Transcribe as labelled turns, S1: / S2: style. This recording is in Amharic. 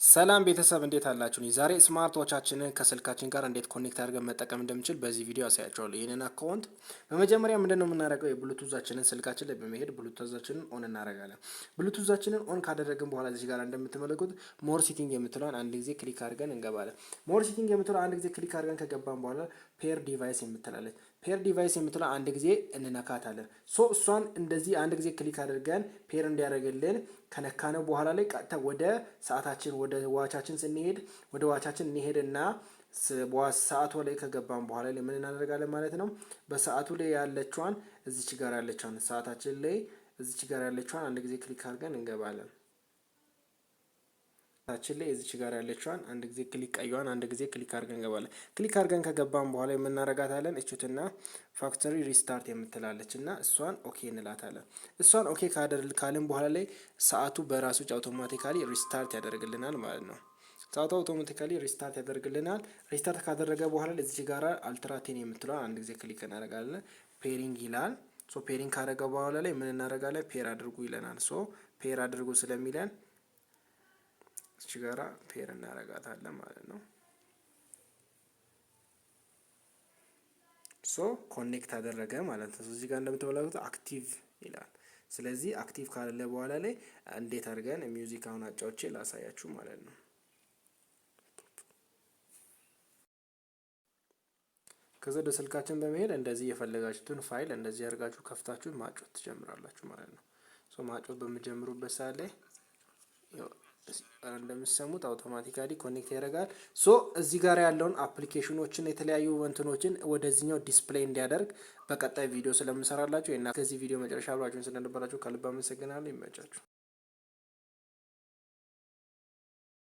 S1: ሰላም ቤተሰብ እንዴት አላችሁ? ዛሬ ስማርት ዎቻችንን ከስልካችን ጋር እንዴት ኮኔክት አድርገን መጠቀም እንደምንችል በዚህ ቪዲዮ አሳያችኋለሁ። ይሄንን አካውንት በመጀመሪያ ምንድነው የምናደርገው? የብሉቱዛችንን ስልካችን ላይ በመሄድ ብሉቱዛችንን ኦን እናደርጋለን። ብሉቱዛችንን ኦን ካደረግን በኋላ እዚህ ጋር እንደምትመለከቱት ሞር ሲቲንግ የምትለውን አንድ ጊዜ ክሊክ አድርገን እንገባለን። ሞር ሲቲንግ የምትለውን አንድ ጊዜ ክሊክ አድርገን ከገባን በኋላ ፔር ዲቫይስ የምትላለች ፔር ዲቫይስ የምትለው አንድ ጊዜ እንነካታለን። እሷን እንደዚህ አንድ ጊዜ ክሊክ አድርገን ፔር እንዲያደርግልን ከነካነው በኋላ ላይ ቀጥታ ወደ ሰዓታችን ወደ ዋቻችን ስንሄድ ወደ ዋቻችን እንሄድና ሰዓቱ ላይ ከገባን በኋላ ላይ ምን እናደርጋለን ማለት ነው። በሰዓቱ ላይ ያለችዋን እዚች ጋር ያለችዋን ሰዓታችን ላይ እዚች ጋር ያለችዋን አንድ ጊዜ ክሊክ አድርገን እንገባለን። ታችን ላይ እዚች ጋር ያለችዋን አንድ ጊዜ ክሊክ ቀይዋን አንድ ጊዜ ክሊክ አድርገን እንገባለን። ክሊክ አድርገን ከገባን በኋላ የምናረጋታለን እቹትና ፋክተሪ ሪስታርት የምትላለችና እሷን ኦኬ እንላታለን። እሷን ኦኬ ካልን በኋላ ላይ ሰዓቱ በራሱ አውቶማቲካሊ ሪስታርት ያደርግልናል ማለት ነው። ሰዓቱ አውቶማቲካሊ ሪስታርት ያደርግልናል። ሪስታርት ካደረገ በኋላ እዚች ጋር አልትራቴን የምትለዋን አንድ ጊዜ ክሊክ እናደርጋለን። ፔሪንግ ይላል። ፔሪንግ ካደረገ በኋላ ላይ ምን እናደርጋለን? ፔር አድርጉ ይለናል። ፔር አድርጉ ስለሚለን እዚህ ጋራ ፔር እናረጋታለን ማለት ነው። ኮኔክት አደረገ ማለት ነው። እዚህ ጋር እንደምትመለከቱት አክቲቭ ይላል። ስለዚህ አክቲቭ ካለ በኋላ ላይ እንዴት አድርገን ሚውዚክ አሁን አጫውቼ ላሳያችሁ ማለት ነው። ከዛ ወደ ስልካችን በመሄድ እንደዚህ የፈለጋችሁትን ፋይል እንደዚህ አድርጋችሁ ከፍታችሁ ማጮት ትጀምራላችሁ ማለት ነው። ማጮት በመጀመሩበት ሰዓት ላይ እንደምትሰሙት አውቶማቲካሊ ኮኔክት ያደርጋል። እዚህ ጋር ያለውን አፕሊኬሽኖችን የተለያዩ ወንትኖችን ወደዚህኛው ዲስፕሌይ እንዲያደርግ በቀጣይ ቪዲዮ ስለምንሰራላችሁ እና ከዚህ ቪዲዮ መጨረሻ አብራችሁን ስለነበራችሁ ከልብ አመሰግናለሁ። ይመቻችሁ።